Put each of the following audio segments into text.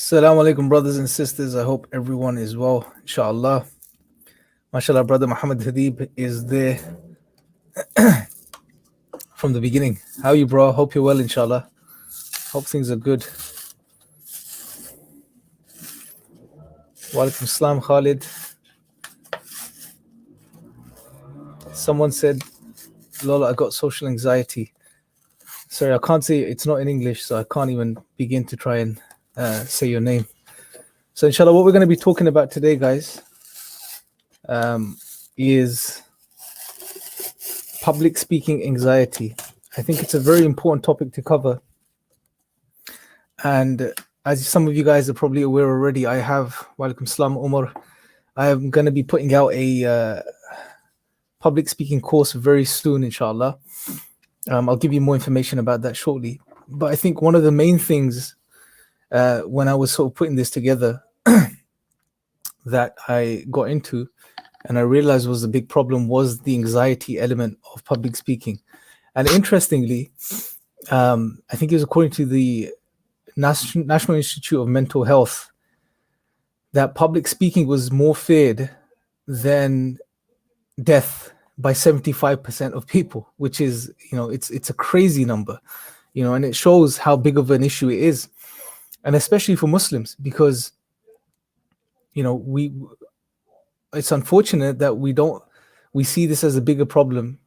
Assalamu alaikum, brothers and sisters. I hope everyone is well, inshallah. MashaAllah, brother Muhammad Hadib is there from the beginning. How are you, bro? Hope you're well, inshallah. Hope things are good. Walaikum salam, Khalid. Someone said, Lola, I got social anxiety. Sorry, I can't say it's not in English, so I can't even begin to try and say your name. So, inshallah, what we're going to be talking about today, guys, is public speaking anxiety. I think it's a very important topic to cover. And as some of you guys are probably aware already, I have, Walaikum Salam Umar, I am going to be putting out a public speaking course very soon, inshallah. I'll give you more information about that shortly. But I think one of the main things when I was sort of putting this together that I got into and I realized was the big problem was the anxiety element of public speaking. And interestingly, I think it was according to the National Institute of Mental Health that public speaking was more feared than death by 75% of people, which is, it's a crazy number, and it shows how big of an issue it is. And especially for Muslims, because, it's unfortunate that we see this as a bigger problem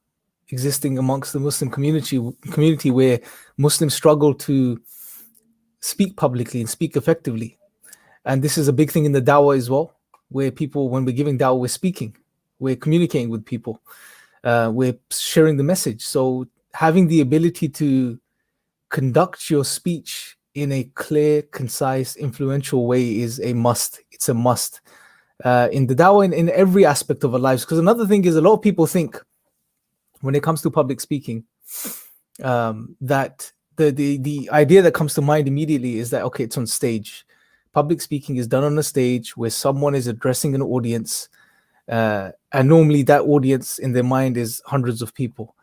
existing amongst the Muslim community where Muslims struggle to speak publicly and speak effectively. And this is a big thing in the da'wah as well, where people, when we're giving da'wah, we're speaking, we're communicating with people, we're sharing the message. So having the ability to conduct your speech in a clear, concise, influential way is a must. It's a must in the da'wah and in every aspect of our lives. Because another thing is, a lot of people think when it comes to public speaking that the idea that comes to mind immediately is that, okay, it's on stage. Public speaking is done on a stage where someone is addressing an audience, and normally that audience in their mind is hundreds of people.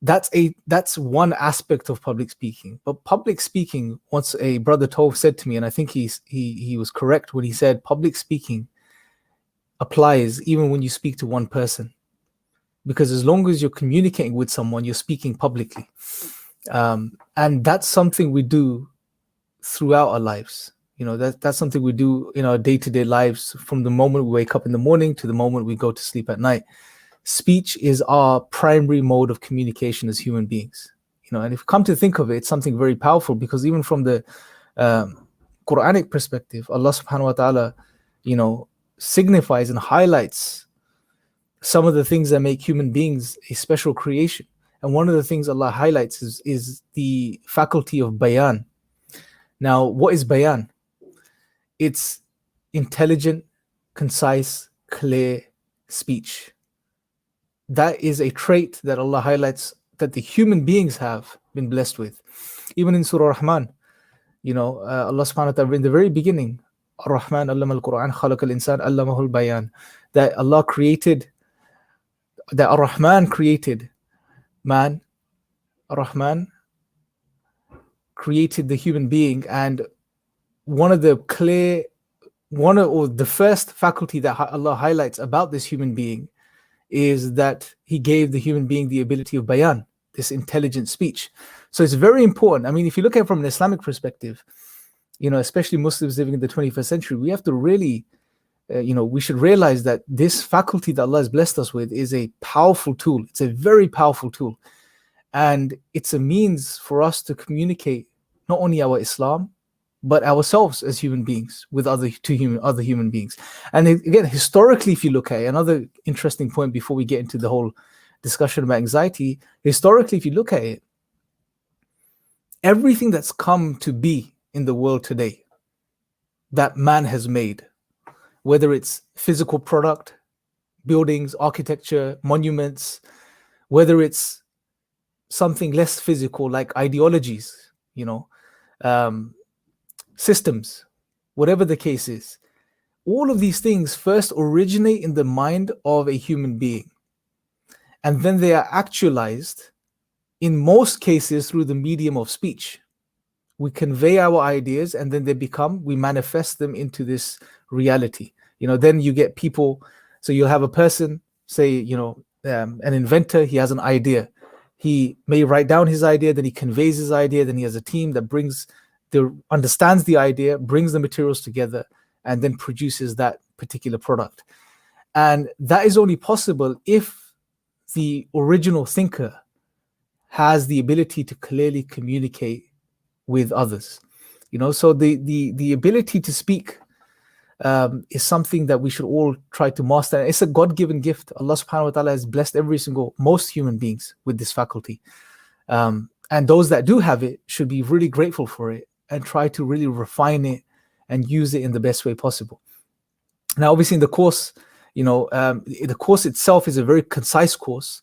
That's one aspect of public speaking. But public speaking, once a brother Tov said to me, and I think he was correct when he said public speaking applies even when you speak to one person, because as long as you're communicating with someone, you're speaking publicly. And that's something we do throughout our lives. That's something we do in our day-to-day lives, from the moment we wake up in the morning to the moment we go to sleep at night. Speech is our primary mode of communication as human beings. And if you come to think of it, it's something very powerful, because even from the Quranic perspective, Allah subhanahu wa ta'ala, signifies and highlights some of the things that make human beings a special creation. And one of the things Allah highlights is the faculty of bayan. Now, what is bayan? It's intelligent, concise, clear speech. That is a trait that Allah highlights that the human beings have been blessed with. Even in Surah Rahman, Allah subhanahu wa ta'ala, in the very beginning, Ar-Rahman allama al-Quran, khalaq al-insan, allamahu al-bayan, that Allah created, that Ar-Rahman created man, Ar-Rahman created the human being, and the first faculty that Allah highlights about this human being is that he gave the human being the ability of bayan, this intelligent speech. So it's very important. I mean, if you look at it from an Islamic perspective, especially Muslims living in the 21st century, we have to really, we should realize that this faculty that Allah has blessed us with is a powerful tool. It's a very powerful tool. And it's a means for us to communicate not only our Islam, but ourselves as human beings with other human beings. And again, historically, if you look at it, another interesting point before we get into the whole discussion about anxiety, historically, if you look at it, everything that's come to be in the world today that man has made, whether it's physical product, buildings, architecture, monuments, whether it's something less physical like ideologies, systems, whatever the case is, all of these things first originate in the mind of a human being, and then they are actualized in most cases through the medium of speech. we convey our ideas, and then we manifest them into this reality. Then you get people. So you'll have a person, say, an inventor. He has an idea. He may write down his idea, then he conveys his idea, then he has a team that understands the idea, brings the materials together, and then produces that particular product. And that is only possible if the original thinker has the ability to clearly communicate with others. So the ability to speak is something that we should all try to master. It's a God-given gift. Allah subhanahu wa ta'ala has blessed most human beings with this faculty. And those that do have it should be really grateful for it and try to really refine it and use it in the best way possible. Now, obviously, in the course, the course itself is a very concise course.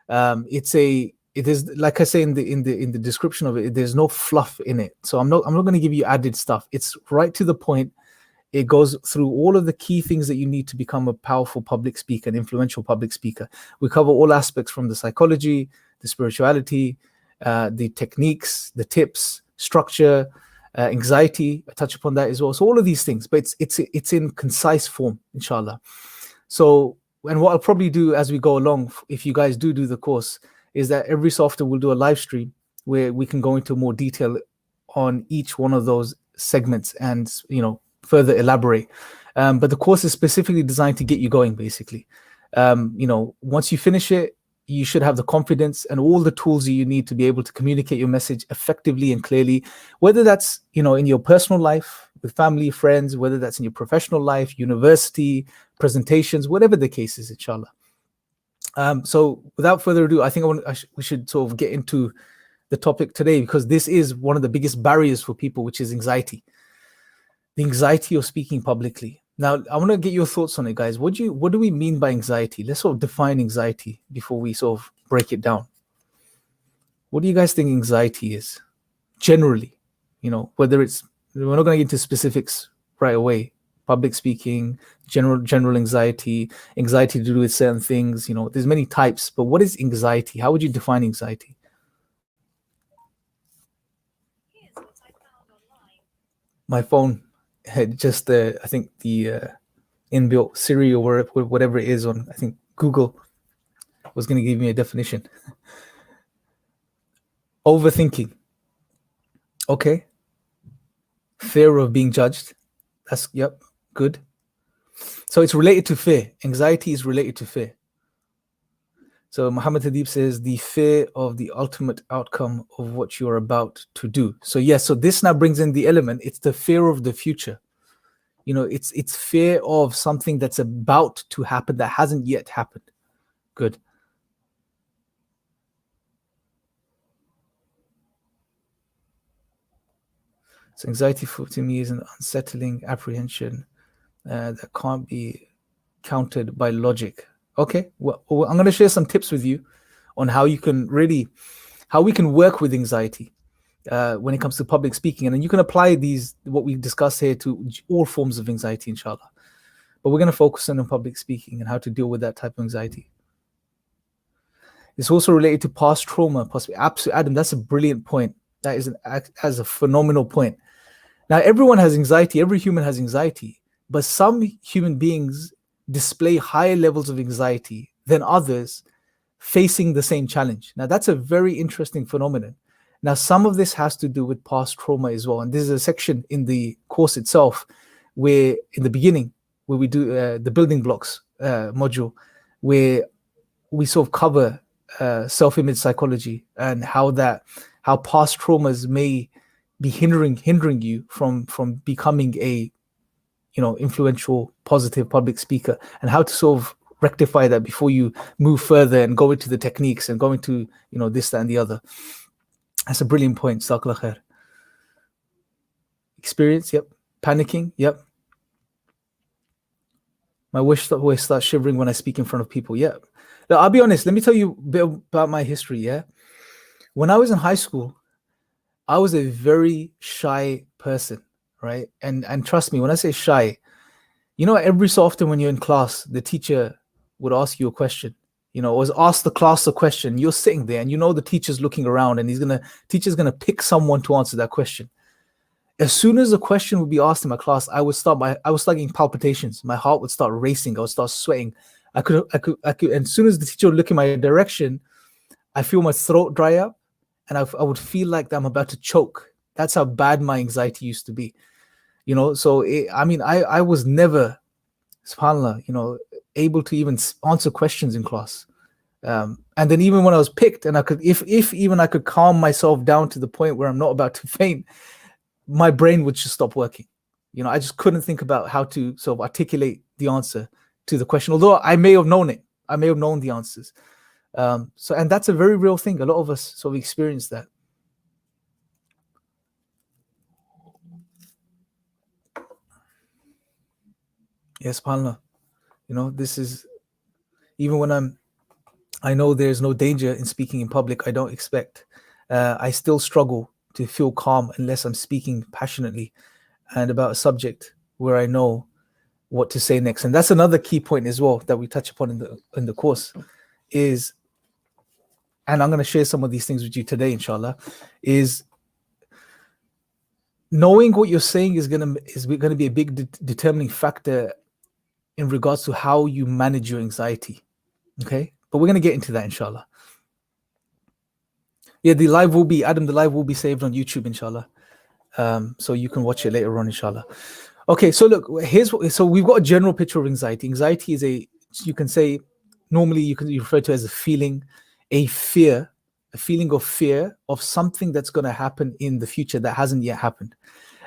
It is, like I say in the description of it, there's no fluff in it. So I'm not going to give you added stuff. It's right to the point. It goes through all of the key things that you need to become a powerful public speaker, an influential public speaker. We cover all aspects from the psychology, the spirituality, the techniques, the tips, structure, anxiety. I touch upon that as well. So all of these things, but it's in concise form, inshallah. So, and what I'll probably do as we go along, if you guys do the course, is that every so often we'll do a live stream where we can go into more detail on each one of those segments and, further elaborate. But the course is specifically designed to get you going, basically. Once you finish it, you should have the confidence and all the tools that you need to be able to communicate your message effectively and clearly, whether that's, in your personal life, with family, friends, whether that's in your professional life, university, presentations, whatever the case is, inshallah. So without further ado, I think we should sort of get into the topic today, because this is one of the biggest barriers for people, which is anxiety. The anxiety of speaking publicly. Now, I want to get your thoughts on it, guys. What do we mean by anxiety? Let's sort of define anxiety before we sort of break it down. What do you guys think anxiety is? Generally, whether it's, we're not going to get into specifics right away. Public speaking, general anxiety to do with certain things. There's many types, but what is anxiety? How would you define anxiety? My phone had just I think the inbuilt Siri or whatever it is on, I think Google was going to give me a definition. Overthinking. Okay. Fear of being judged. Yep, good. So it's related to fear. Anxiety is related to fear. So Muhammad Hadib says the fear of the ultimate outcome of what you're about to do. So yes, so this now brings in the element. It's the fear of the future. It's fear of something that's about to happen that hasn't yet happened. Good. So anxiety to me is an unsettling apprehension that can't be countered by logic. Okay, well, I'm going to share some tips with you on how we can work with anxiety when it comes to public speaking. And then you can apply what we discussed here to all forms of anxiety, inshallah. But we're going to focus on public speaking and how to deal with that type of anxiety. It's also related to past trauma, possibly. Absolutely, Adam, that's a brilliant point. That is a phenomenal point. Now, everyone has anxiety. Every human has anxiety. But some human beings display higher levels of anxiety than others facing the same challenge. Now, that's a very interesting phenomenon. Now, some of this has to do with past trauma as well. And this is a section in the course itself where, in the beginning, where we do the building blocks module, where we sort of cover self-image psychology and how past traumas may be hindering you from becoming a influential, positive public speaker, and how to sort of rectify that before you move further and go into the techniques and go into this, that, and the other. That's a brilliant point. Jazakallah khair. Experience, yep. Panicking, yep. My wish always starts shivering when I speak in front of people, yep. Now, I'll be honest, let me tell you a bit about my history, yeah? When I was in high school, I was a very shy person, right? And trust me, when I say shy, every so often when you're in class, the teacher would ask you a question, or ask the class a question. You're sitting there and the teacher's looking around and teacher's gonna pick someone to answer that question. as soon as a question would be asked in my class, I would start getting palpitations. My heart would start racing. I would start sweating. I could. And as soon as the teacher would look in my direction, I feel my throat dry up, and I would feel like I'm about to choke. That's how bad my anxiety used to be. So I was never, subhanAllah, able to even answer questions in class. And then even when I was picked, and I could, if even I could calm myself down to the point where I'm not about to faint, my brain would just stop working. I just couldn't think about how to sort of articulate the answer to the question, although I may have known it. I may have known the answers. And that's a very real thing. A lot of us sort of experience that. Yes, subhanAllah. This is, even when I know there's no danger in speaking in public, I don't expect. I still struggle to feel calm unless I'm speaking passionately and about a subject where I know what to say next. And that's another key point as well that we touch upon in the course is, and I'm going to share some of these things with you today, inshallah, is knowing what you're saying is going to be a big determining factor in regards to how you manage your anxiety. Okay, but we're going to get into that, inshallah. Yeah, the live will be saved on YouTube, inshallah. So you can watch it later on, inshallah. Okay, so look, so we've got a general picture of anxiety. Anxiety is normally you can refer to as a feeling of fear of something that's going to happen in the future that hasn't yet happened.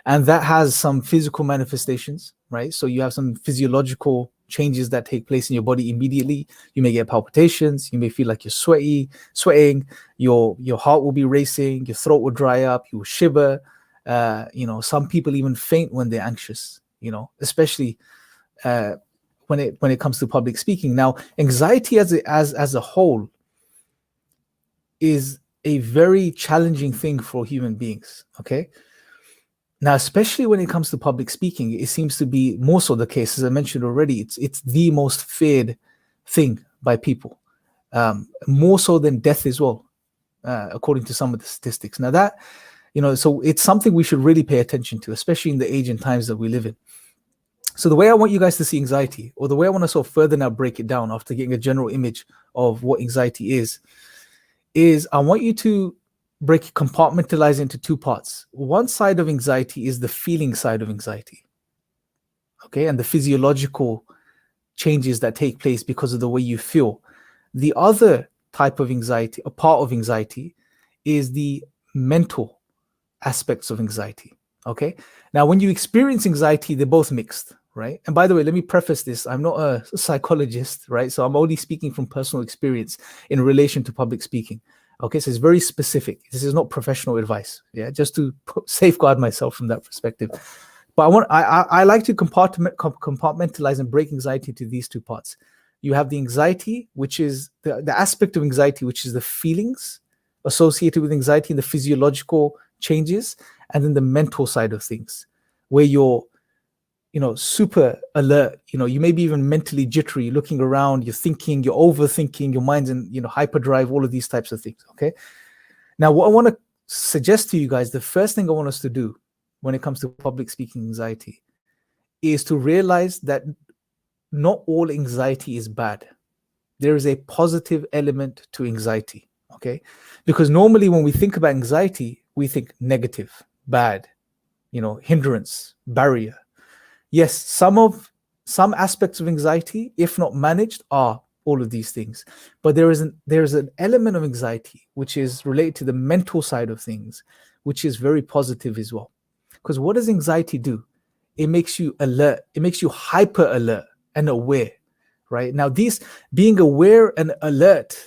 And that has some physical manifestations, right? So you have some physiological changes that take place in your body immediately. You may get palpitations. You may feel like you're sweating. Your heart will be racing. Your throat will dry up. You will shiver. Some people even faint when they're anxious. Especially when it comes to public speaking. Now, anxiety as a whole is a very challenging thing for human beings. Okay. Now, especially when it comes to public speaking, it seems to be more so the case. As I mentioned already, it's the most feared thing by people, more so than death as well, according to some of the statistics. Now that, so it's something we should really pay attention to, especially in the age and times that we live in. So the way I want you guys to see anxiety, or the way I want to sort of further now break it down after getting a general image of what anxiety is I want you to compartmentalize into two parts. One side of anxiety is the feeling side of anxiety, okay, and the physiological changes that take place because of the way you feel. The other type of anxiety, a part of anxiety, is the mental aspects of anxiety. Okay, now when you experience anxiety, they're both mixed, right? And by the way, let me preface this: I'm not a psychologist, right? So I'm only speaking from personal experience in relation to public speaking. Okay, so it's very specific. This is not professional advice. Yeah, just to safeguard myself from that perspective. But I like to compartmentalize and break anxiety into these two parts. You have the anxiety, which is the aspect of anxiety, which is the feelings associated with anxiety and the physiological changes, and then the mental side of things, where you're super alert. You may be even mentally jittery, looking around, you're thinking, you're overthinking, your mind's in, hyperdrive, all of these types of things. Okay. Now, what I want to suggest to you guys, the first thing I want us to do when it comes to public speaking anxiety is to realize that not all anxiety is bad. There is a positive element to anxiety. Okay. Because normally when we think about anxiety, we think negative, bad, hindrance, barrier. Yes, some aspects of anxiety, if not managed, are all of these things. But there is an element of anxiety which is related to the mental side of things, which is very positive as well. Because what does anxiety do? It makes you alert. It makes you hyper alert and aware, right? Now, these being aware and alert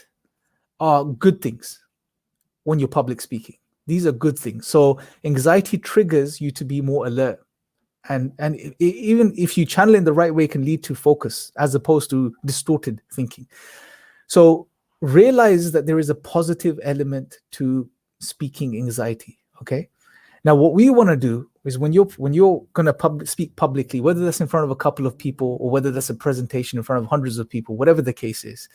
are good things when you're public speaking. These are good things. So anxiety triggers you to be more alert. And even if you channel it in the right way, it can lead to focus as opposed to distorted thinking. So realize that there is a positive element to speaking anxiety. Okay. Now, what we want to do is when you're going to speak publicly, whether that's in front of a couple of people or whether that's a presentation in front of hundreds of people, whatever the case is,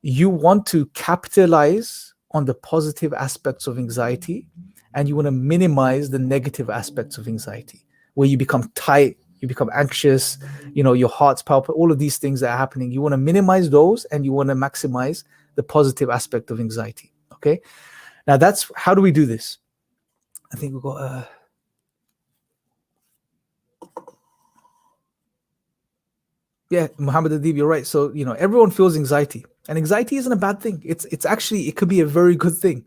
you want to capitalize on the positive aspects of anxiety and you want to minimize the negative aspects of anxiety, where you become tight, you become anxious, your heart's palpitating, all of these things that are happening. You want to minimize those, and you want to maximize the positive aspect of anxiety. Okay. Now that's, how do we do this? I think we've got yeah, Muhammad Adib, you're right. So, everyone feels anxiety, and anxiety isn't a bad thing. It's actually, it could be a very good thing.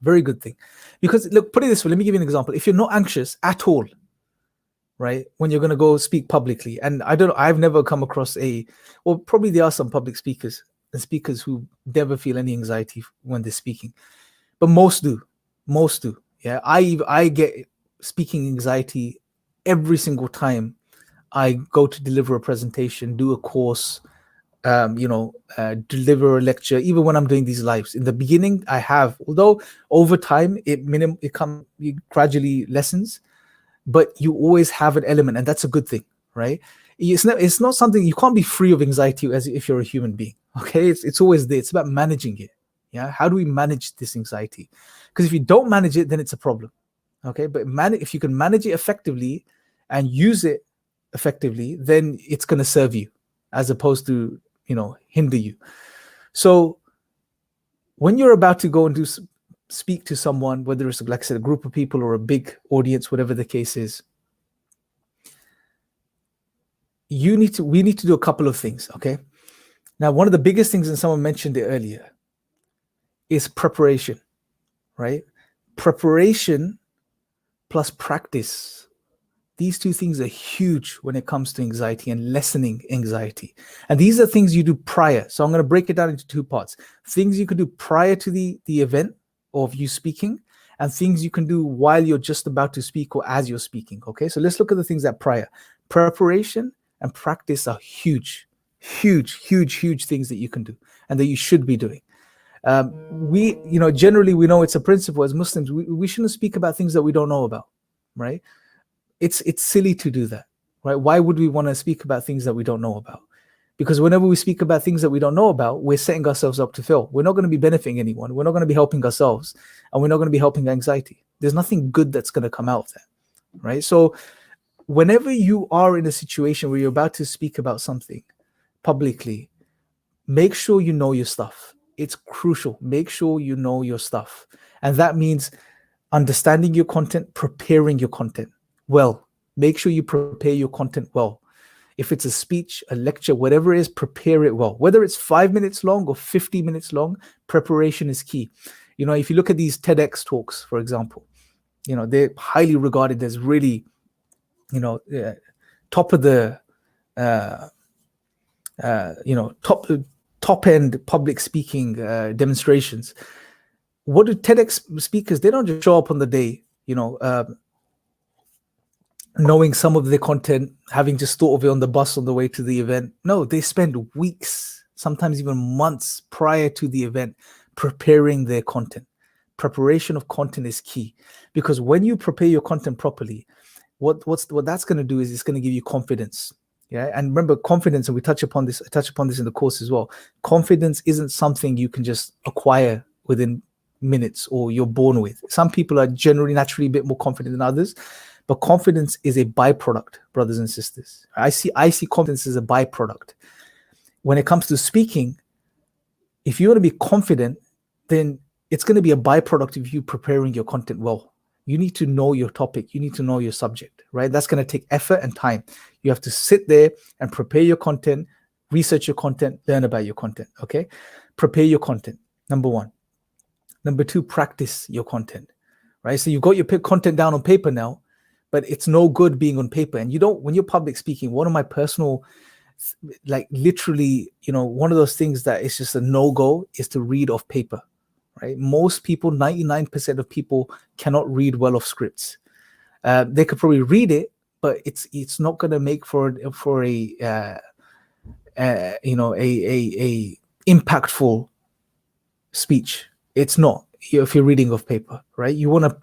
Very good thing. Because look, put it this way, let me give you an example. If you're not anxious at all, right, when you're going to go speak publicly, and I've never come across well, probably there are some public speakers and speakers who never feel any anxiety when they're speaking, but most do. Yeah. I get speaking anxiety every single time I go to deliver a presentation, do a course, deliver a lecture. Even when I'm doing these lives, in the beginning, I have, although over time it gradually lessens, but you always have an element, and that's a good thing, right? It's not something, you can't be free of anxiety as if you're a human being. Okay, it's always there. It's about managing it. Yeah, how do we manage this anxiety? Because if you don't manage it, then it's a problem. Okay, but if you can manage it effectively and use it effectively, then it's going to serve you as opposed to hinder you. So when you're about to go and speak to someone, whether it's, like I said, a group of people or a big audience, whatever the case is, we need to do a couple of things. Okay, now one of the biggest things, and someone mentioned it earlier, is preparation. Right? Preparation plus practice. These two things are huge when it comes to anxiety and lessening anxiety. And these are things you do prior. So I'm going to break it down into two parts. Things you can do prior to the event of you speaking, and things you can do while you're just about to speak or as you're speaking. Okay, so let's look at the things that prior. Preparation and practice are huge things that you can do and that you should be doing. Generally we know it's a principle as Muslims. We shouldn't speak about things that we don't know about, right? It's silly to do that, right? Why would we want to speak about things that we don't know about? Because whenever we speak about things that we don't know about, we're setting ourselves up to fail. We're not going to be benefiting anyone. We're not going to be helping ourselves, and we're not going to be helping anxiety. There's nothing good that's going to come out of that, right? So whenever you are in a situation where you're about to speak about something publicly, make sure you know your stuff. It's crucial. Make sure you know your stuff. And that means understanding your content, preparing your content well. Make sure you prepare your content well. If it's a speech, a lecture, whatever it is, prepare it well. Whether it's 5 minutes long or 50 minutes long, preparation is key. If you look at these TEDx talks, for example, they're highly regarded as really, top of the, top end public speaking demonstrations. What do TEDx speakers? They don't just show up on the day, knowing some of the content, having just thought of it on the bus on the way to the event. No, they spend weeks, sometimes even months prior to the event preparing their content. Preparation of content is key, because when you prepare your content properly, what that's going to do is it's going to give you confidence. Yeah, and remember, confidence, and we touch upon this in the course as well. Confidence isn't something you can just acquire within minutes or you're born with. Some people are generally naturally a bit more confident than others, but confidence is a byproduct, brothers and sisters. I see confidence as a byproduct. When it comes to speaking, if you want to be confident, then it's going to be a byproduct of you preparing your content well. You need to know your topic. You need to know your subject, right? That's going to take effort and time. You have to sit there and prepare your content, research your content, learn about your content, okay? Prepare your content, number one. Number two, practice your content, right? So you've got your content down on paper now, but it's no good being on paper. And when you're public speaking, one of my personal, like literally, one of those things that is just a no-go is to read off paper, right? Most people, 99% of people cannot read well off scripts. They could probably read it, but it's not going to make for a impactful speech. It's not, if you're reading off paper, right? You want to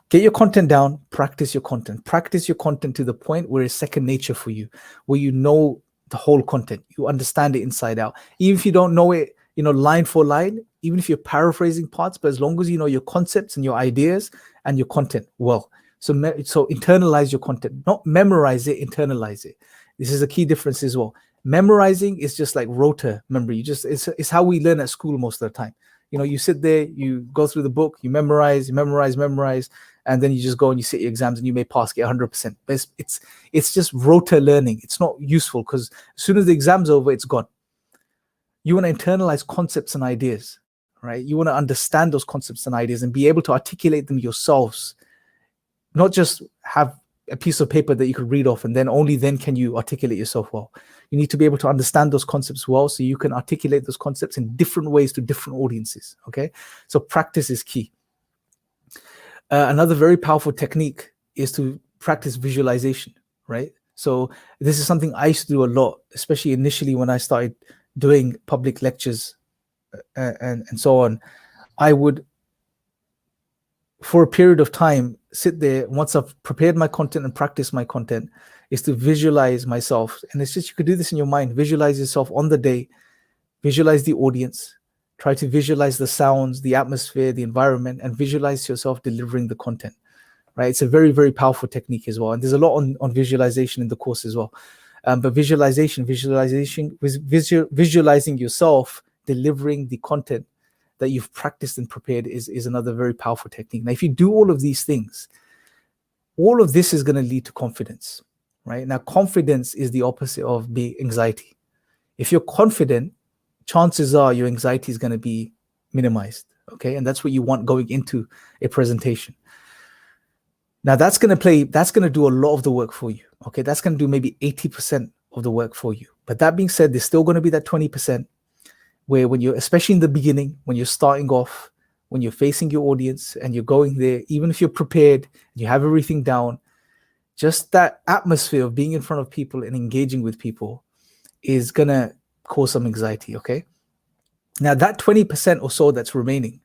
get your content down, practice your content to the point where it's second nature for you, where you know the whole content, you understand it inside out. Even if you don't know it, line for line, even if you're paraphrasing parts, but as long as you know your concepts and your ideas and your content well. So internalize your content, not memorize it, internalize it. This is a key difference as well. Memorizing is just like rote memory. It's how we learn at school most of the time. You sit there, you go through the book, you memorize, and then you just go and you sit your exams and you may pass, get 100%. But it's just rote learning. It's not useful because as soon as the exam's over, it's gone. You want to internalize concepts and ideas, right? You want to understand those concepts and ideas and be able to articulate them yourselves, not just have a piece of paper that you could read off and then only then can you articulate yourself well. You need to be able to understand those concepts well so you can articulate those concepts in different ways to different audiences, okay? So practice is key. Another very powerful technique is to practice visualization, right? So this is something I used to do a lot, especially initially when I started doing public lectures and so on. I would, for a period of time, sit there once I've prepared my content and practiced my content, is to visualize myself. And it's just, you could do this in your mind. Visualize yourself on the day, visualize the audience, try to visualize the sounds, the atmosphere, the environment, and visualize yourself delivering the content, right? It's a very, very powerful technique as well. And there's a lot on visualization in the course as well. But visualizing yourself delivering the content that you've practiced and prepared is another very powerful technique. Now, if you do all of these things, all of this is going to lead to confidence, right? Now, confidence is the opposite of anxiety. If you're confident, chances are your anxiety is going to be minimized, okay? And that's what you want going into a presentation. Now, that's going to do a lot of the work for you, okay? That's going to do maybe 80% of the work for you. But that being said, there's still going to be that 20% where when you're, especially in the beginning, when you're starting off, when you're facing your audience and you're going there, even if you're prepared, you have everything down, just that atmosphere of being in front of people and engaging with people is going to cause some anxiety, okay? Now, that 20% or so that's remaining,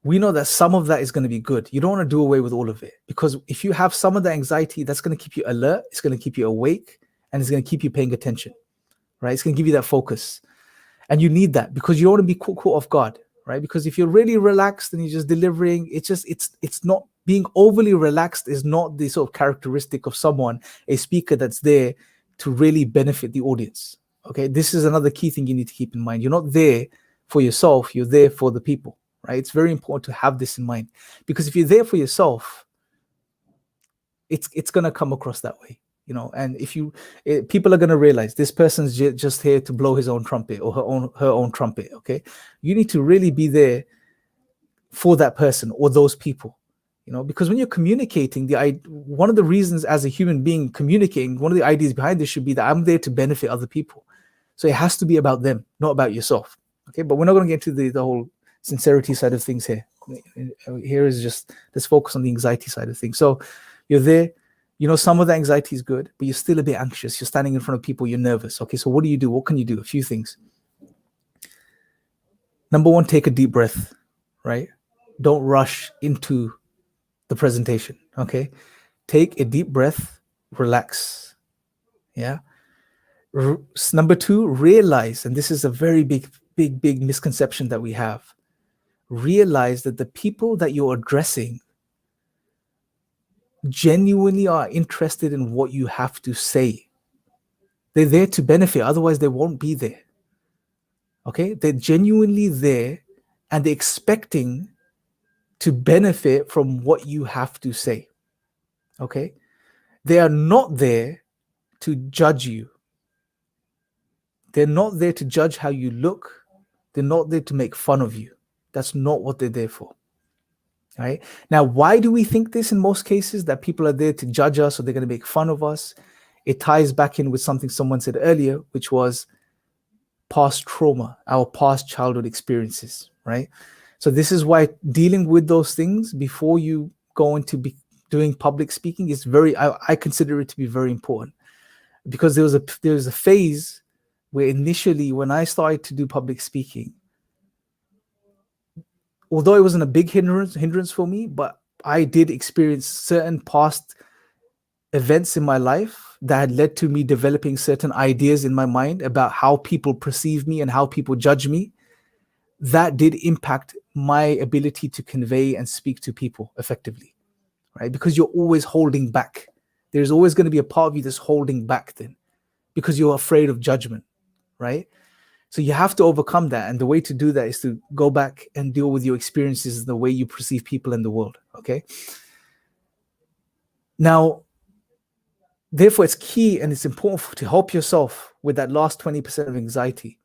we know that some of that is going to be good. You don't want to do away with all of it, because if you have some of the anxiety, that's going to keep you alert, it's going to keep you awake, and it's going to keep you paying attention, right? It's going to give you that focus. And you need that because you don't want to be caught off guard, right? Because if you're really relaxed and you're just delivering, it's not, being overly relaxed is not the sort of characteristic of someone, a speaker that's there to really benefit the audience, okay? This is another key thing you need to keep in mind. You're not there for yourself, you're there for the people, right? It's very important to have this in mind, because if you're there for yourself, it's going to come across that way. And if people are going to realize this person's just here to blow his own trumpet or her own trumpet, okay? You need to really be there for that person or those people, because when you're communicating, one of the reasons as a human being communicating, one of the ideas behind this should be that I'm there to benefit other people. So it has to be about them, not about yourself, okay? But we're not going to get into the whole sincerity side of things here. Here is just, let's focus on the anxiety side of things. So you're there. Some of the anxiety is good, but you're still a bit anxious. You're standing in front of people, you're nervous. Okay, so what do you do? What can you do? A few things. Number one, take a deep breath, right? Don't rush into the presentation, okay? Take a deep breath, relax, yeah? Number two, realize, and this is a very big misconception that we have, realize that the people that you're addressing genuinely are interested in what you have to say. They're there to benefit, otherwise they won't be there. Okay, they're genuinely there and they're expecting to benefit from what you have to say. Okay, they are not there to judge you. They're not there to judge how you look. They're not there to make fun of you. That's not what they're there for. Right? Now, why do we think this in most cases, that people are there to judge us or they're going to make fun of us? It ties back in with something someone said earlier, which was past trauma, our past childhood experiences, right? So this is why dealing with those things before you go into doing public speaking is I consider it to be very important, because there was a phase where initially when I started to do public speaking, although it wasn't a big hindrance for me, but I did experience certain past events in my life that had led to me developing certain ideas in my mind about how people perceive me and how people judge me. that did impact my ability to convey and speak to people effectively, right? Because you're always holding back. There's always going to be a part of you that's holding back then because you're afraid of judgment, right? So you have to overcome that. And the way to do that is to go back and deal with your experiences and the way you perceive people in the world, okay? Now, therefore, it's key and it's important to help yourself with that last 20% of anxiety,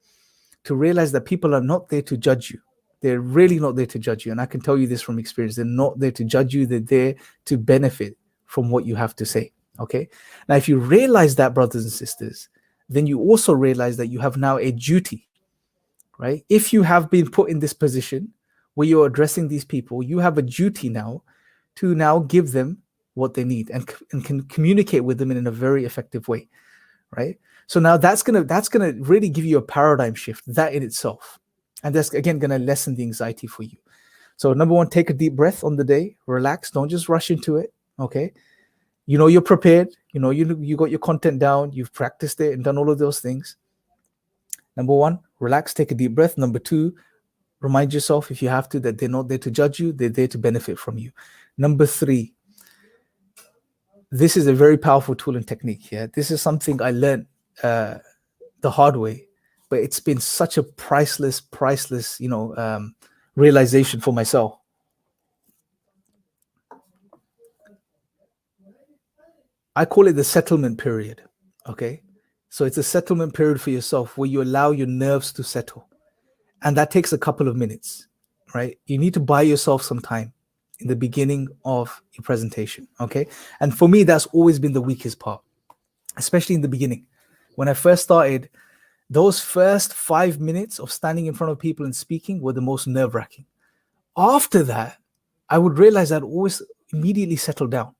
to realize that people are not there to judge you. They're really not there to judge you. And I can tell you this from experience. They're not there to judge you. They're there to benefit from what you have to say, okay? Now, if you realize that, brothers and sisters, then you also realize that you have now a duty, right? If you have been put in this position where you're addressing these people, you have a duty now to now give them what they need and can communicate with them in a very effective way, right? So now that's gonna really give you a paradigm shift, that in itself. And that's, again, gonna lessen the anxiety for you. So number one, take a deep breath on the day, relax, don't just rush into it, okay? You know you're prepared, you got your content down, you've practiced it and done all of those things. Number one, relax, take a deep breath. Number two, remind yourself, if you have to, that they're not there to judge you, they're there to benefit from you. Number three, this is a very powerful tool and technique. Yeah, this is something I learned the hard way, but it's been such a priceless, realization for myself. I call it the settlement period. Okay, so it's a settlement period for yourself where you allow your nerves to settle, and that takes a couple of minutes. Right, you need to buy yourself some time in the beginning of your presentation. Okay, and for me, that's always been the weakest part, especially in the beginning. When I first started, those first 5 minutes of standing in front of people and speaking were the most nerve-wracking. After that, I would realize I'd always immediately settle down,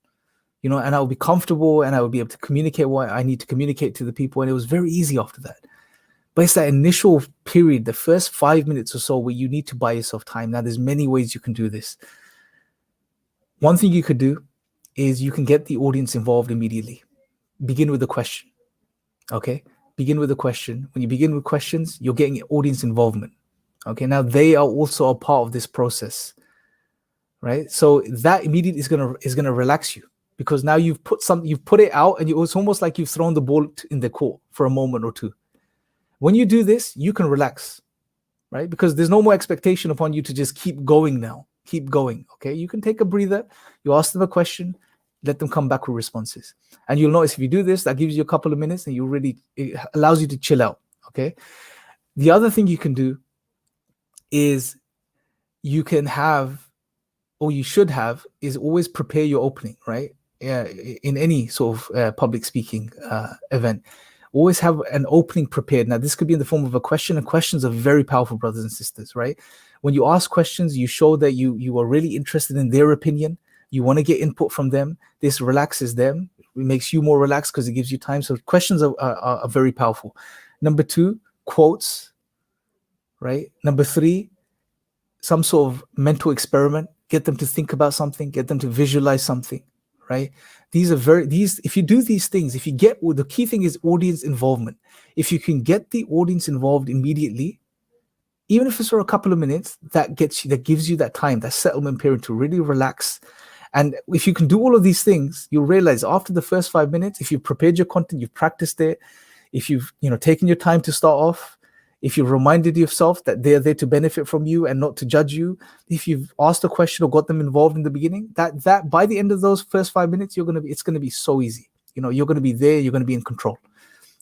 and I would be comfortable and I would be able to communicate what I need to communicate to the people. And it was very easy after that. But it's that initial period, the first 5 minutes or so, where you need to buy yourself time. Now, there's many ways you can do this. One thing you could do is you can get the audience involved immediately. Begin with a question. Okay, begin with a question. When you begin with questions, you're getting audience involvement. Okay, now they are also a part of this process, right? So that immediately is gonna relax you, because now you've put it out, and it's almost like you've thrown the ball in the court for a moment or two. When you do this, you can relax, right? Because there's no more expectation upon you to just keep going now. Keep going. Okay, you can take a breather. You ask them a question. Let them come back with responses. And you'll notice if you do this, that gives you a couple of minutes and it allows you to chill out, okay? The other thing you can do is you can have, or you should have, is always prepare your opening, right? In any sort of public speaking event, always have an opening prepared. Now, this could be in the form of a question, and questions are very powerful, brothers and sisters, right? When you ask questions, you show that you are really interested in their opinion. You want to get input from them. This relaxes them. It makes you more relaxed because it gives you time. So questions are very powerful. Number two, quotes, right? Number three, some sort of mental experiment. Get them to think about something. Get them to visualize something, right? If you do these things, the key thing is audience involvement. If you can get the audience involved immediately, even if it's for a couple of minutes, that gives you that time, that settlement period to really relax. And if you can do all of these things, you'll realize after the first 5 minutes, if you've prepared your content, you've practiced it, if you've taken your time to start off, if you've reminded yourself that they're there to benefit from you and not to judge you, if you've asked a question or got them involved in the beginning, that by the end of those first 5 minutes, it's gonna be so easy. You're gonna be there, you're gonna be in control,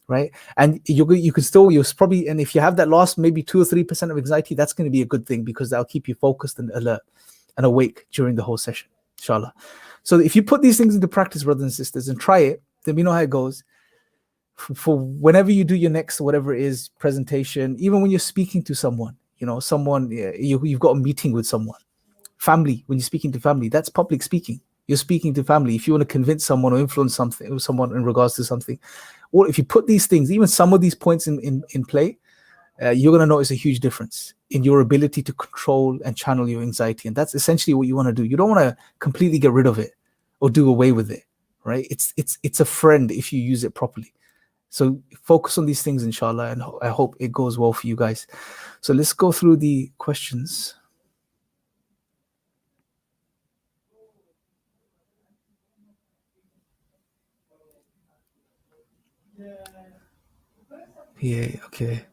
right? And you'll probably, and if you have that last maybe 2 or 3% of anxiety, that's gonna be a good thing, because that'll keep you focused and alert and awake during the whole session. Inshallah. So if you put these things into practice, brothers and sisters, and try it, then we know how it goes. For whenever you do your next, whatever it is, presentation, even when you're speaking to someone, you've got a meeting with someone, family, when you're speaking to family, that's public speaking. You're speaking to family. If you want to convince someone or influence someone in regards to something, or if you put these things, even some of these points in play, you're going to notice a huge difference in your ability to control and channel your anxiety. And that's essentially what you want to do. You don't want to completely get rid of it or do away with it, right? It's a friend if you use it properly. So focus on these things, inshallah, and I hope it goes well for you guys. So let's go through the questions. Yeah, okay.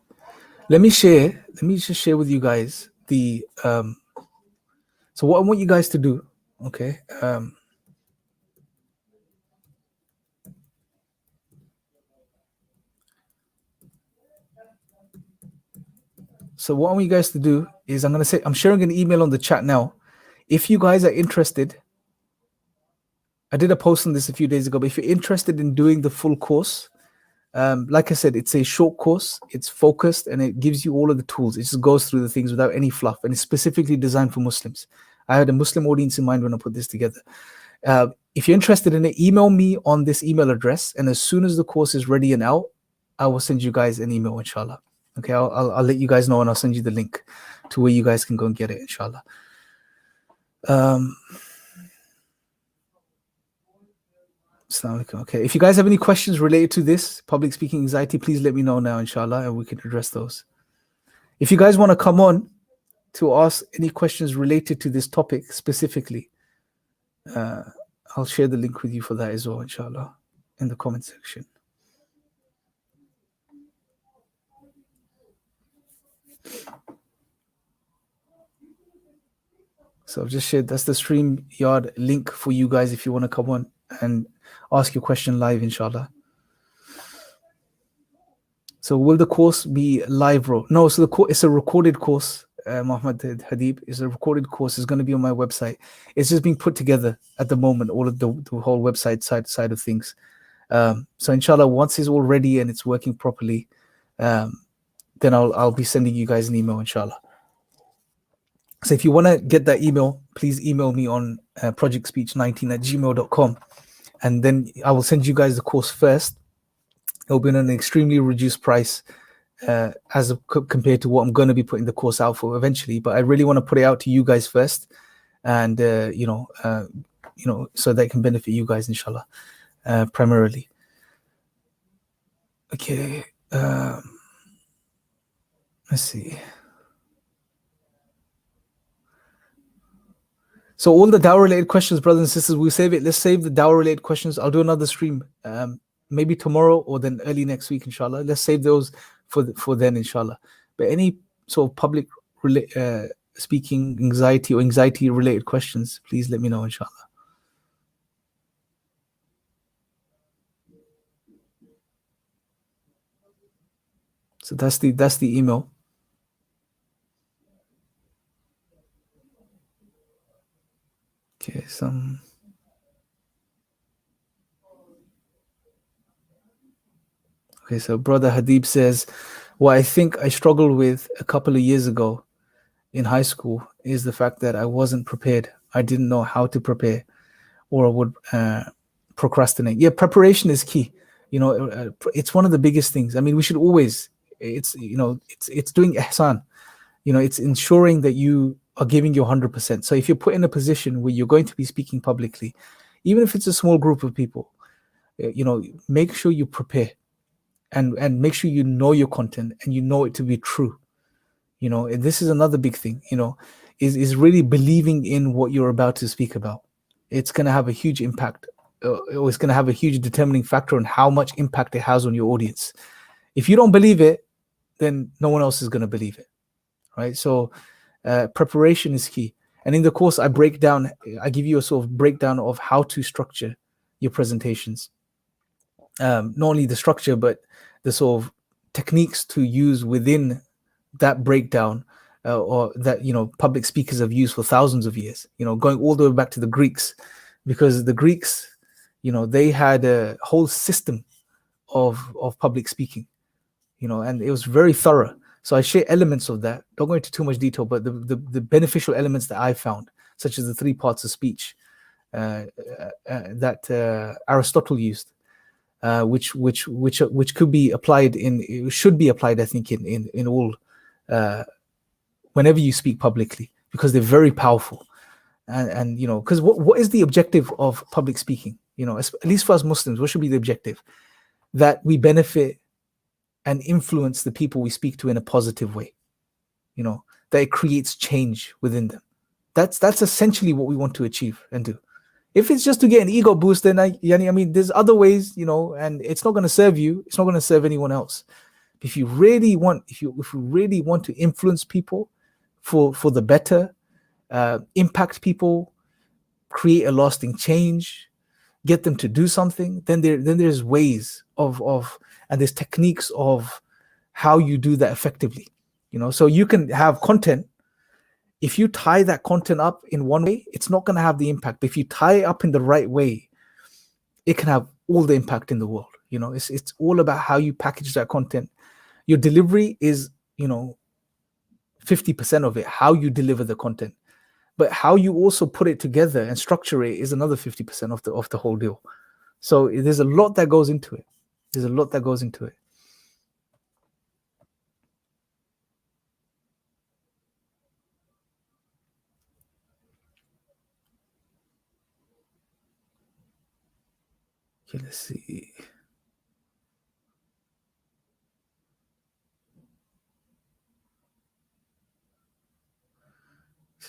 Let me just share with you guys the so what I want you guys to do, okay? So what I want you guys to do is I'm sharing an email on the chat now. If you guys are interested, I did a post on this a few days ago, but if you're interested in doing the full course, like I said, it's a short course, it's focused, and it gives you all of the tools. It just goes through the things without any fluff, and it's specifically designed for Muslims. I had a Muslim audience in mind when I put this together. If you're interested in it, email me on this email address, and as soon as the course is ready and out, I will send you guys an email, inshallah. Okay, I'll let you guys know, and I'll send you the link to where you guys can go and get it, inshallah. Okay, if you guys have any questions related to this public speaking anxiety, please let me know now, inshallah, and we can address those. If you guys want to come on to ask any questions related to this topic specifically, I'll share the link with you for that as well, inshallah, in the comment section. So I've just shared, that's the StreamYard link for you guys if you want to come on and ask your question live, inshallah. So will the course be live, bro? No, so it's a recorded course, Muhammad Hadib. It's a recorded course. It's going to be on my website. It's just being put together at the moment, all of the whole website side of things. So inshallah, once it's all ready and it's working properly, then I'll be sending you guys an email, inshallah. So if you want to get that email, please email me on projectspeech19@gmail.com, and then I will send you guys the course first. It'll be on an extremely reduced price compared to what I'm going to be putting the course out for eventually. But I really want to put it out to you guys first, and so that it can benefit you guys, inshallah, primarily. Okay, let's see. So all the dawah related questions, brothers and sisters, we'll save it. Let's save the dawah related questions. I'll do another stream, maybe tomorrow or then early next week, inshallah. Let's save those for then, inshallah. But any sort of public speaking anxiety or anxiety related questions, please let me know, inshallah. So that's the email. Okay, Okay, so Brother Hadib says, what I think I struggled with a couple of years ago in high school is the fact that I wasn't prepared. I didn't know how to prepare, or I would procrastinate. Yeah, preparation is key. It's one of the biggest things. I mean, we should always, it's doing ihsan. It's ensuring that you are giving your 100%. So if you're put in a position where you're going to be speaking publicly, even if it's a small group of people, make sure you prepare. And make sure you know your content and you know it to be true. And this is another big thing, is really believing in what you're about to speak about. It's going to have a huge impact, or it's going to have a huge determining factor on how much impact it has on your audience. If you don't believe it, then no one else is going to believe it, right? So preparation is key. And in the course, I give you a sort of breakdown of how to structure your presentations. Not only the structure, but the sort of techniques to use within that breakdown, or that public speakers have used for thousands of years. Going all the way back to the Greeks, because the Greeks, they had a whole system of public speaking, and it was very thorough. So I share elements of that. Don't go into too much detail, but the beneficial elements that I found, such as the 3 parts of speech that Aristotle used. Which could be applied should be applied, I think, in all whenever you speak publicly, because they're very powerful. And because what is the objective of public speaking? At least for us Muslims, what should be the objective? that we benefit and influence the people we speak to in a positive way, that it creates change within them. That's essentially what we want to achieve and do. If it's just to get an ego boost, then I mean, there's other ways, and it's not going to serve you. It's not going to serve anyone else. If you really want, if you really want to influence people for the better, impact people, create a lasting change, get them to do something, then there's ways of and there's techniques of how you do that effectively. So you can have content. If you tie that content up in one way, it's not going to have the impact. But if you tie it up in the right way, it can have all the impact in the world. It's all about how you package that content. Your delivery is 50% of it, how you deliver the content, but how you also put it together and structure it is another 50% of the whole deal. So there's a lot that goes into it. Okay, let's see.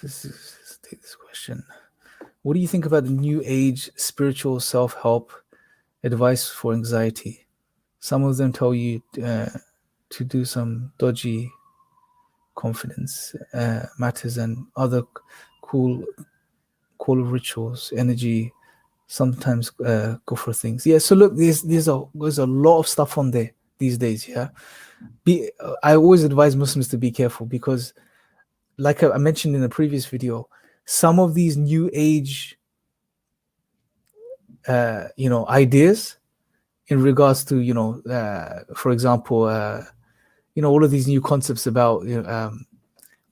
Let's take this question. What do you think about the new age spiritual self-help advice for anxiety? Some of them tell you to do some dodgy confidence matters and other cool rituals, energy, sometimes go for things. Yeah, so look, there's a lot of stuff on there these days. Yeah, I always advise Muslims to be careful because, like I mentioned in the previous video, some of these new age ideas in regards to for example all of these new concepts about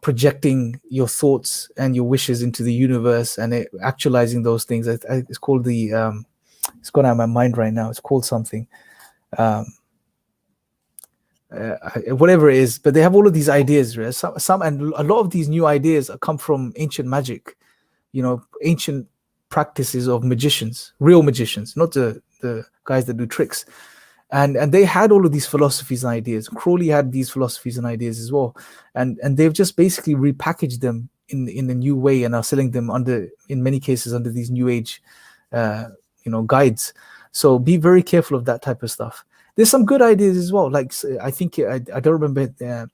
projecting your thoughts and your wishes into the universe and actualizing those things. It's called it's gone out of my mind right now. It's called something, whatever it is. But they have all of these ideas, right? Some and a lot of these new ideas come from ancient magic, ancient practices of magicians, real magicians, not the guys that do tricks. And they had all of these philosophies and ideas. Crowley had these philosophies and ideas as well, and they've just basically repackaged them in a new way and are selling them in many cases under these new age guides. So be very careful of that type of stuff. There's some good ideas as well. Like I think I don't remember the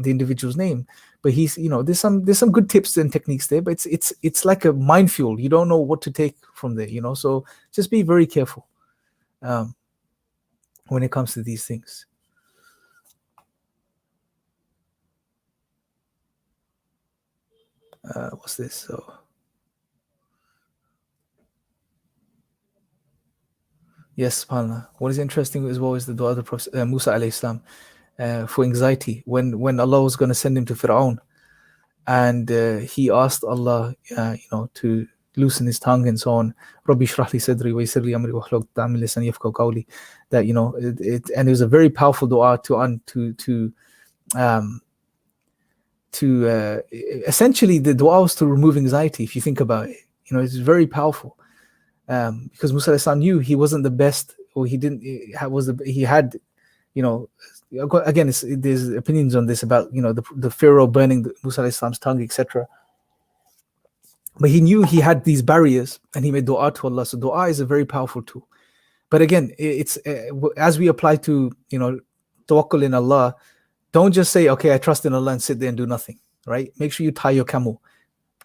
individual's name, but he's there's some good tips and techniques there. But it's like a minefield. You don't know what to take from there. So just be very careful when it comes to these things. What's this? So yes, subhanAllah. What is interesting as well is the dua of the Prophet Musa alayhi salam for anxiety when Allah was going to send him to Fir'aun, and he asked Allah to loosen his tongue and so on. Rabbi shrah li sadri wa yassir li amri wahlul 'uqdatan min lisani yafqahu qawli. That and it was a very powerful dua to essentially the dua was to remove anxiety. If you think about it, it's very powerful because Musa alayhi salam knew he wasn't the best, or he didn't. He had again, there's opinions on this about the Pharaoh burning Musa alayhi salam's tongue, etc. But he knew he had these barriers, and he made dua to Allah. So dua is a very powerful tool. But again, it's as we apply to tawakkul in Allah. Don't just say, okay, I trust in Allah and sit there and do nothing, right? Make sure you tie your camel.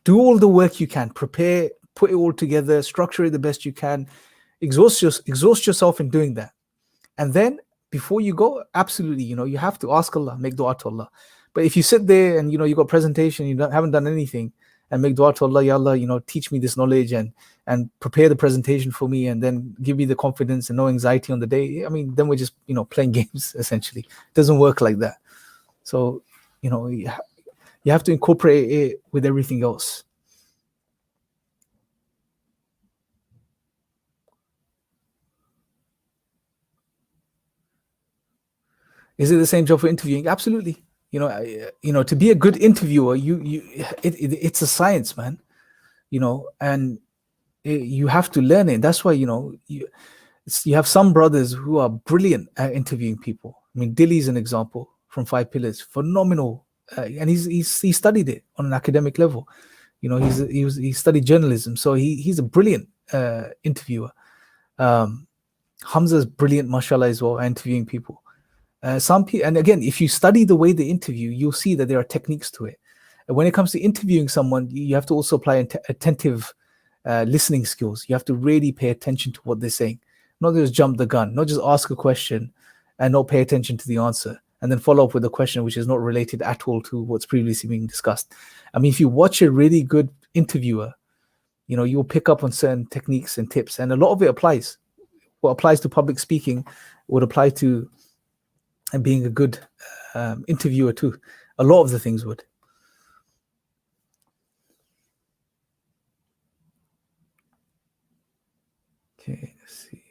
Do all the work you can. Prepare, put it all together, structure it the best you can. Exhaust yourself in doing that. And then before you go, absolutely, you have to ask Allah, make dua to Allah. But if you sit there and, you got presentation, haven't done anything, and make dua to Allah, Ya Allah, teach me this knowledge and prepare the presentation for me, and then give me the confidence and no anxiety on the day. I mean, then we're just, playing games, essentially. It doesn't work like that. So, you have to incorporate it with everything else. Is it the same job for interviewing? Absolutely. To be a good interviewer, it's a science, man. And you have to learn it. That's why You have some brothers who are brilliant at interviewing people. I mean, Dilly's an example from Five Pillars, phenomenal, and he studied it on an academic level. He studied journalism, so he's a brilliant interviewer. Hamza's brilliant, mashallah, as well, at interviewing people. Some people, and again, if you study the way they interview, you'll see that there are techniques to it. And when it comes to interviewing someone, you have to also apply attentive listening skills. You have to really pay attention to what they're saying, not just jump the gun, not just ask a question and not pay attention to the answer, and then follow up with a question which is not related at all to what's previously being discussed. I mean, if you watch a really good interviewer, you'll pick up on certain techniques and tips, and a lot of it applies. What applies to public speaking would apply to being a good interviewer too. A lot of the things would. Okay, let's see.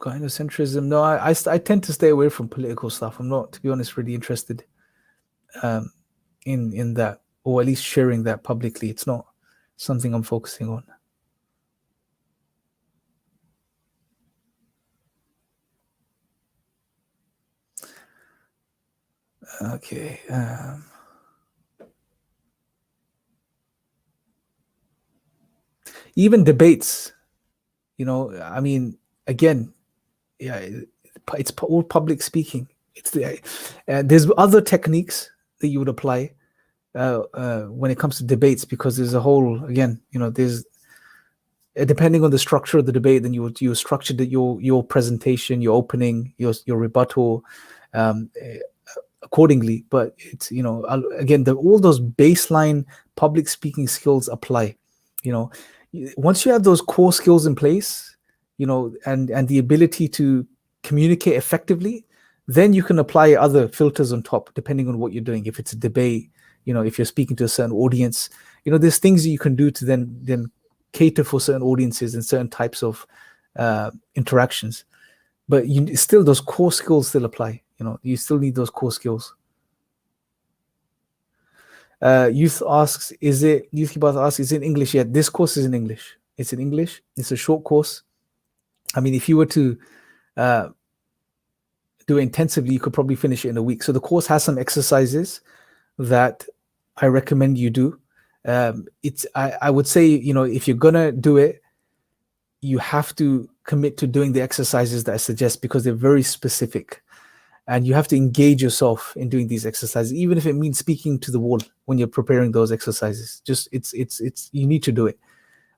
Gynocentrism. No, I tend to stay away from political stuff. I'm not, to be honest, really interested in that, or at least sharing that publicly. It's not something I'm focusing on. Okay. Even debates, I mean, again, yeah, it's all public speaking. There's other techniques that you would apply when it comes to debates, because there's a whole, again, there's depending on the structure of the debate, then you structured your presentation, your opening, your rebuttal accordingly. But it's again, all those baseline public speaking skills apply. Once you have those core skills in place, and the ability to communicate effectively, then you can apply other filters on top, depending on what you're doing. If it's a debate, if you're speaking to a certain audience, there's things that you can do to then cater for certain audiences and certain types of interactions. But still, those core skills still apply. You still need those core skills. Youth asks, is it in English yet? This course is in English. It's in English. It's a short course. I mean, if you were to do it intensively, you could probably finish it in a week. So the course has some exercises that I recommend you do. I would say, if you're gonna do it, you have to commit to doing the exercises that I suggest, because they're very specific, and you have to engage yourself in doing these exercises, even if it means speaking to the wall when you're preparing those exercises. Just it's you need to do it.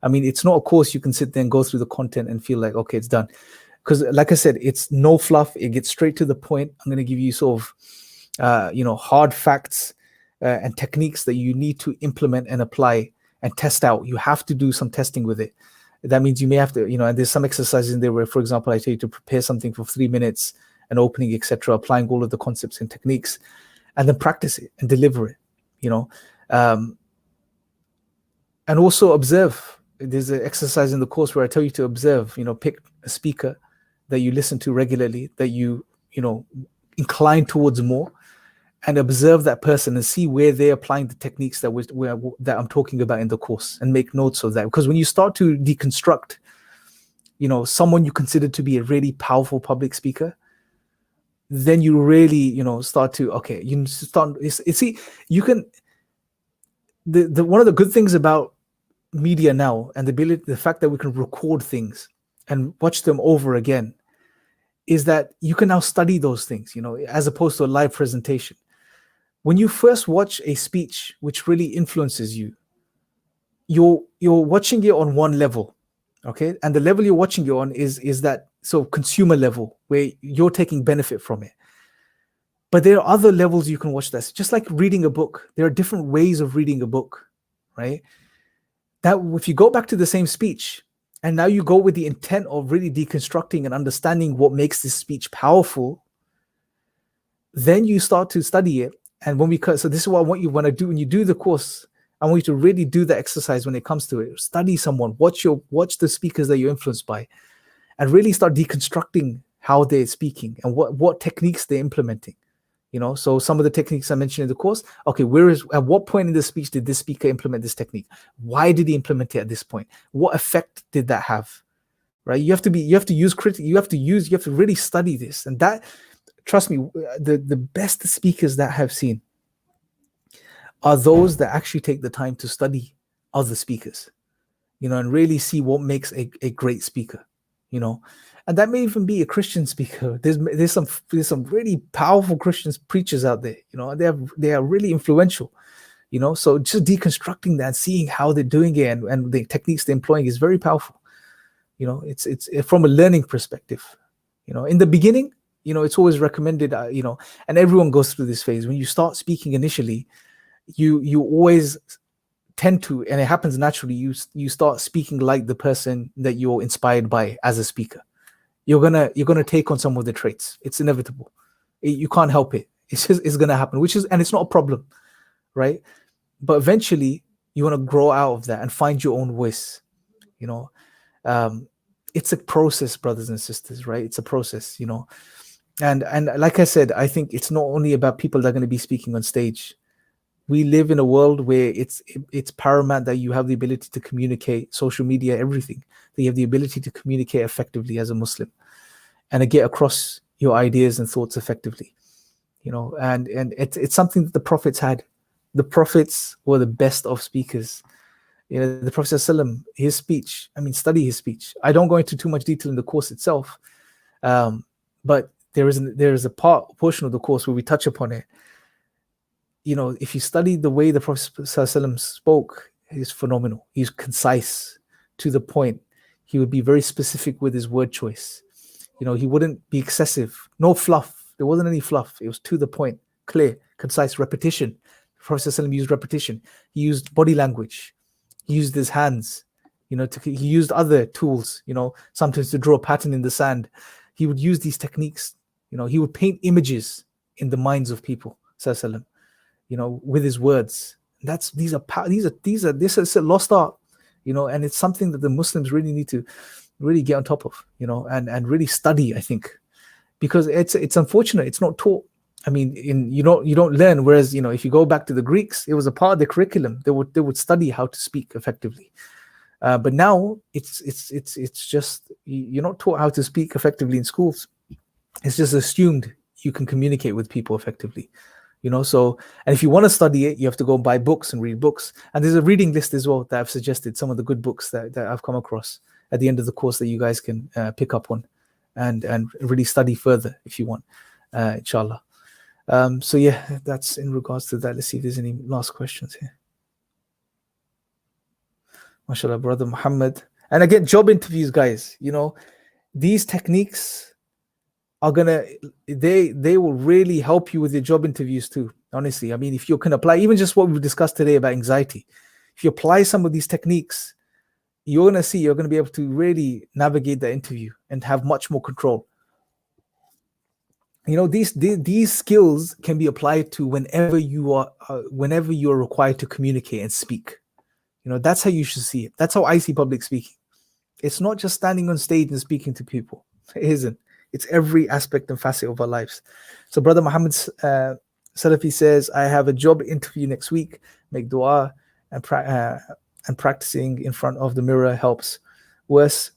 I mean, it's not a course you can sit there and go through the content and feel like, okay, it's done. Because like I said, it's no fluff. It gets straight to the point. I'm going to give you sort of, hard facts and techniques that you need to implement and apply and test out. You have to do some testing with it. That means you may have to, and there's some exercises in there where, for example, I tell you to prepare something for 3 minutes, an opening, etc., applying all of the concepts and techniques, and then practice it and deliver it, and also observe. There's an exercise in the course where I tell you to observe, pick a speaker that you listen to regularly, that you incline towards more, and observe that person and see where they're applying the techniques that I'm talking about in the course, and make notes of that. Because when you start to deconstruct, someone you consider to be a really powerful public speaker, then you really, start to, okay, you start, you can, one of the good things about media now, and the fact that we can record things and watch them over again, is that you can now study those things, as opposed to a live presentation. When you first watch a speech which really influences you, you're watching it on one level, okay? And the level you're watching it on is that sort of consumer level where you're taking benefit from it. But there are other levels you can watch this, just like reading a book. There are different ways of reading a book, right? That if you go back to the same speech, and now you go with the intent of really deconstructing and understanding what makes this speech powerful, then you start to study it. And so this is what I want you, when you do the course, I want you to really do the exercise when it comes to it. Study someone, watch the speakers that you're influenced by, and really start deconstructing how they're speaking and what techniques they're implementing. So some of the techniques I mentioned in the course, okay, at what point in the speech did this speaker implement this technique? Why did he implement it at this point? What effect did that have? Right? You have to really study this. And that, trust me, the best speakers that I have seen are those that actually take the time to study other speakers, and really see what makes a great speaker, and that may even be a Christian speaker. There's some really powerful Christian preachers out there, they are really influential, so just deconstructing that, seeing how they're doing it and the techniques they're employing is very powerful. It's from a learning perspective. In the beginning, it's always recommended, and everyone goes through this phase. When you start speaking initially, you always tend to, and it happens naturally, you start speaking like the person that you're inspired by as a speaker. You're gonna take on some of the traits. It's inevitable. You can't help it. It's gonna happen, and it's not a problem, right? But eventually you want to grow out of that and find your own voice. It's a process, brothers and sisters, right? It's a process, and like I said, I think it's not only about people that are going to be speaking on stage. We live in a world where it's paramount that you have the ability to communicate, social media, everything, that you have the ability to communicate effectively as a Muslim and to get across your ideas and thoughts effectively, and it's something that the prophets had. The prophets were the best of speakers. The Prophet ﷺ, his speech, study his speech. I don't go into too much detail in the course itself, but there is a portion of the course where we touch upon it. If you study the way the Prophet ﷺ spoke, he's phenomenal. He's concise, to the point. He would be very specific with his word choice. He wouldn't be excessive. No fluff. There wasn't any fluff. It was to the point, clear, concise, repetition. The Prophet ﷺ used repetition. He used body language. He used his hands. He used other tools, sometimes to draw a pattern in the sand. He would use these techniques. He would paint images in the minds of people, ﷺ, with his words. This is a lost art, and it's something that the Muslims really need to really get on top of, and really study, I think, because it's unfortunate it's not taught. You don't learn. Whereas, if you go back to the Greeks, it was a part of the curriculum. They would study how to speak effectively. But now it's just, you're not taught how to speak effectively in schools. It's just assumed you can communicate with people effectively. So, and if you want to study it, you have to go and buy books and read books. And there's a reading list as well that I've suggested, some of the good books that I've come across at the end of the course that you guys can pick up on and really study further if you want, inshallah. So yeah, that's in regards to that. Let's see if there's any last questions here. MashaAllah, brother Muhammad. And again, job interviews, guys, these techniques are they will really help you with your job interviews too. Honestly, if you can apply even just what we've discussed today about anxiety, if you apply some of these techniques, you're going to be able to really navigate the interview and have much more control. These skills can be applied to whenever you're required to communicate and speak. That's how you should see it. That's how I see public speaking. It's not just standing on stage and speaking to people. It isn't. It's every aspect and facet of our lives. So brother Muhammad Salafi says, I have a job interview next week. Make dua and practicing in front of the mirror helps. Worse,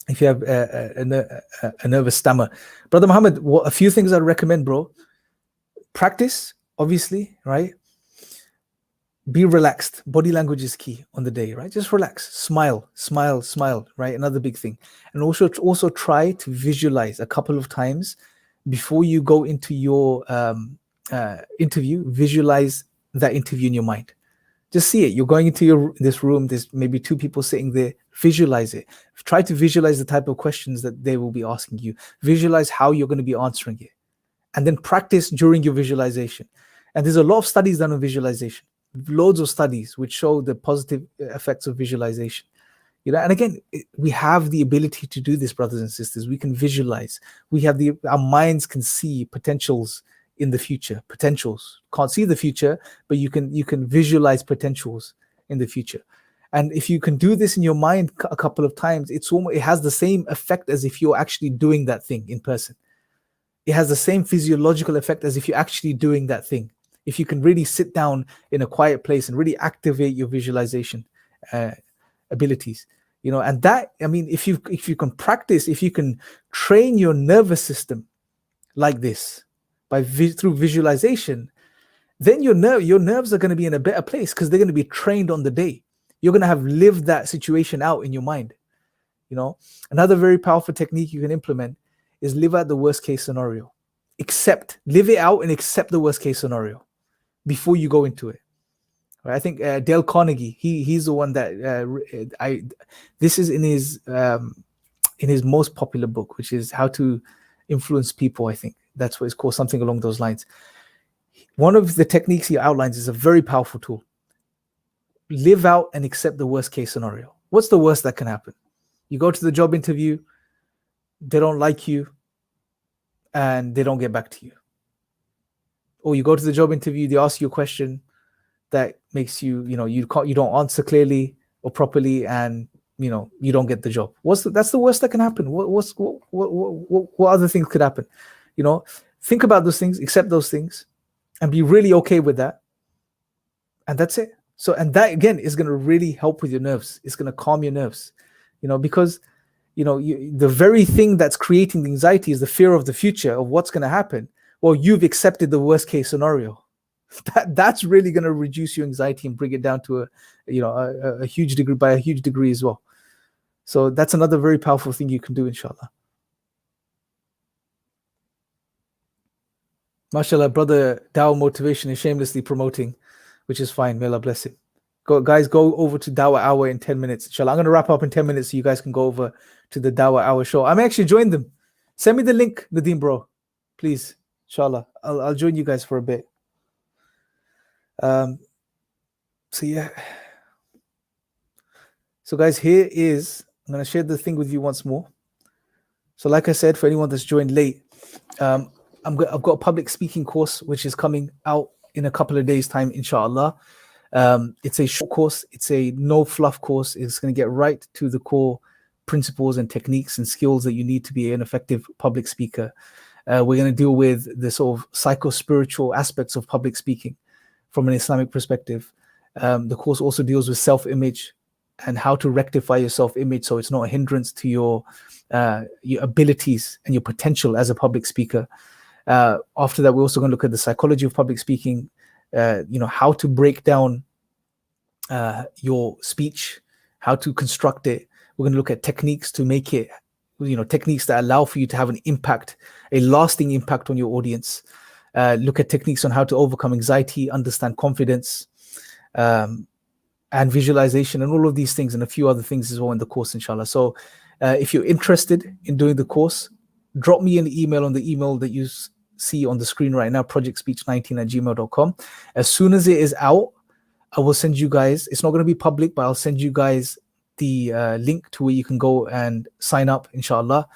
if you have a nervous stammer. Brother Muhammad, a few things I'd recommend, bro. Practice, obviously, right? Be relaxed. Body language is key on the day, right? Just relax. Smile, right? Another big thing. And also try to visualize a couple of times before you go into your interview. Visualize that interview in your mind. Just see it. You're going into this room. There's maybe two people sitting there. Visualize it. Try to visualize the type of questions that they will be asking you. Visualize how you're going to be answering it. And then practice during your visualization. And there's a lot of studies done on visualization. Loads of studies which show the positive effects of visualization. And again, we have the ability to do this, brothers and sisters. We can visualize. Our minds can see potentials in the future. Potentials. Can't see the future, but you can visualize potentials in the future. And if you can do this in your mind a couple of times, it has the same effect as if you're actually doing that thing in person. It has the same physiological effect as if you're actually doing that thing. If you can really sit down in a quiet place and really activate your visualization abilities, and that, I mean, if you can practice, if you can train your nervous system like this through visualization, then your nerves are going to be in a better place because they're going to be trained on the day. You're going to have lived that situation out in your mind. Another very powerful technique you can implement is live out the worst case scenario. Live it out and accept the worst case scenario before you go into it. Right? I think Dale Carnegie, he's the one that this is in his most popular book, which is How to Influence People. I think that's what it's called, something along those lines. One of the techniques he outlines is a very powerful tool. Live out and accept the worst case scenario. What's the worst that can happen? You go to the job interview, they don't like you, and they don't get back to you. Or you go to the job interview, they ask you a question that makes you don't answer clearly or properly, and you don't get the job. That's the worst that can happen. What other things could happen? Think about those things, accept those things, and be really okay with that. And that's it. So, and that again is going to really help with your nerves. It's going to calm your nerves, because the very thing that's creating the anxiety is the fear of the future, of what's going to happen. Well, you've accepted the worst case scenario. That's really going to reduce your anxiety and bring it down to a huge degree as well. So that's another very powerful thing you can do, inshallah. MashaAllah, brother Dawah Motivation is shamelessly promoting, which is fine. May Allah bless him. Guys, go over to Dawah Hour in 10 minutes. Inshallah, I'm going to wrap up in 10 minutes so you guys can go over to the Dawah Hour show. I'm actually joined them. Send me the link, Nadeem, bro. Please. Inshallah. I'll join you guys for a bit. So yeah. So guys, I'm going to share the thing with you once more. So like I said, for anyone that's joined late, I've got a public speaking course which is coming out in a couple of days' time, inshallah. It's a short course. It's a no fluff course. It's going to get right to the core principles and techniques and skills that you need to be an effective public speaker. We're going to deal with the sort of psycho-spiritual aspects of public speaking from an Islamic perspective. The course also deals with self-image and how to rectify your self-image so it's not a hindrance to your abilities and your potential as a public speaker. After that, we're also going to look at the psychology of public speaking, how to break down your speech, how to construct it. We're going to look at techniques to make it, techniques that allow for you to have an impact, a lasting impact on your audience. Look at techniques on how to overcome anxiety, understand confidence, and visualization, and all of these things, and a few other things as well in the course, inshallah. So if you're interested in doing the course, drop me an email on the email that you see on the screen right now, projectspeech19@gmail.com. As soon as it is out, I will send you guys, it's not going to be public, but I'll send you guys the link to where you can go and sign up, inshallah,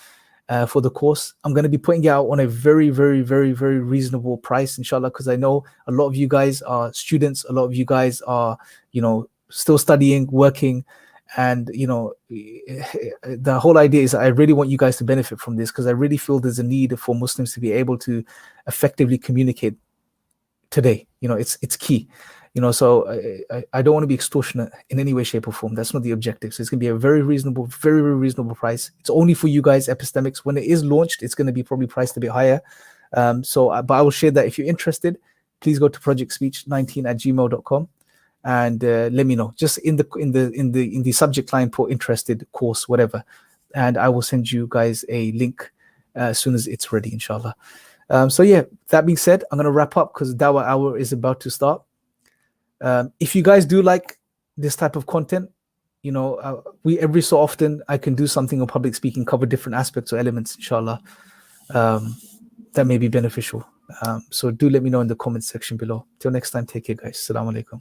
for the course. I'm going to be putting it out on a very, very, very, very reasonable price, inshallah, because I know a lot of you guys are students, a lot of you guys are, still studying, working, and the whole idea is I really want you guys to benefit from this, because I really feel there's a need for Muslims to be able to effectively communicate today. It's key. So I don't want to be extortionate in any way, shape, or form. That's not the objective. So it's going to be a very reasonable, very, very reasonable price. It's only for you guys, epistemics. When it is launched, it's going to be probably priced a bit higher. But I will share that. If you're interested, please go to projectspeech19@gmail.com and let me know. Just in the subject line, put interested, course, whatever, and I will send you guys a link as soon as it's ready, inshallah. So yeah, that being said, I'm going to wrap up because Dawah Hour is about to start. If you guys do like this type of content, we every so often I can do something on public speaking, cover different aspects or elements, inshallah, that may be beneficial. So do let me know in the comment section below. Till next time, take care, guys. Assalamu alaikum.